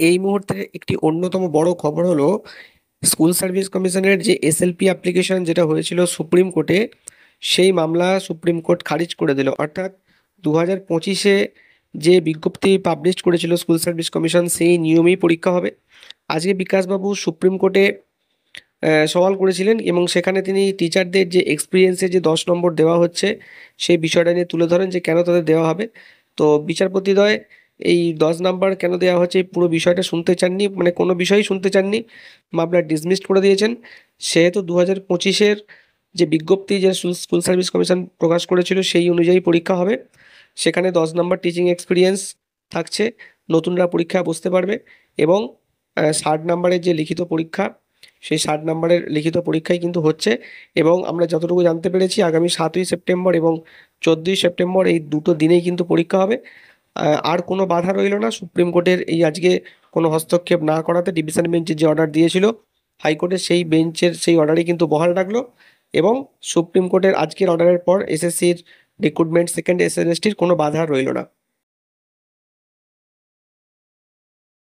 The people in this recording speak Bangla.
এই মুহূর্তে একটি অন্যতম বড় খবর হলো স্কুল সার্ভিস কমিশনের যে এসএলপি অ্যাপ্লিকেশন যেটা হয়েছিল সুপ্রিম কোর্টে, সেই মামলা সুপ্রিম কোর্ট খারিজ করে দিল। অর্থাৎ 2025-এ যে বিজ্ঞপ্তি পাবলিশ করেছিল স্কুল সার্ভিস কমিশন, সেই নিয়মেই পরীক্ষা হবে। আজকে বিকাশবাবু সুপ্রিম কোর্টে সওয়াল করেছিলেন এবং সেখানে তিনি টিচারদের যে এক্সপিরিয়েন্সে যে 10 নম্বর দেওয়া হচ্ছে সেই বিষয়টা নিয়ে তুলে ধরেন যে কেন তাদের দেওয়া হবে। তো বিচারপতিদ্বয় এই 10 নাম্বার কেন দেওয়া হচ্ছে এই পুরো বিষয়টা শুনতে চাননি, মানে কোনো বিষয়ই শুনতে চাননি, মামলা ডিসমিসড করে দিয়েছেন। সেহেতু 2025-এর যে বিজ্ঞপ্তি যে স্কুল সার্ভিস কমিশন প্রকাশ করেছিল সেই অনুযায়ী পরীক্ষা হবে। সেখানে 10 নাম্বার টিচিং এক্সপিরিয়েন্স থাকছে, নতুনরা পরীক্ষায় বসতে পারবে। এবং 60 নাম্বারের যে লিখিত পরীক্ষা, সেই 60 নাম্বারের লিখিত পরীক্ষাই কিন্তু হচ্ছে। এবং আমরা যতটুকু জানতে পেরেছি আগামী 7ই সেপ্টেম্বর এবং 14ই সেপ্টেম্বর এই দুটো দিনেই কিন্তু পরীক্ষা হবে। আর কোনো বাধা রইলো না সুপ্রিম কোর্টের এই আজকে কোনো হস্তক্ষেপ না করাতে। ডিভিশন বেঞ্চের যে অর্ডার দিয়েছিল হাইকোর্টের, সেই বেঞ্চের সেই অর্ডারই কিন্তু বহাল রাখলো। এবং সুপ্রিম কোর্টের আজকের অর্ডারের পর এসএসসির রিক্রুটমেন্ট সেকেন্ড এসএলএসটির কোনো বাধা রইলো না।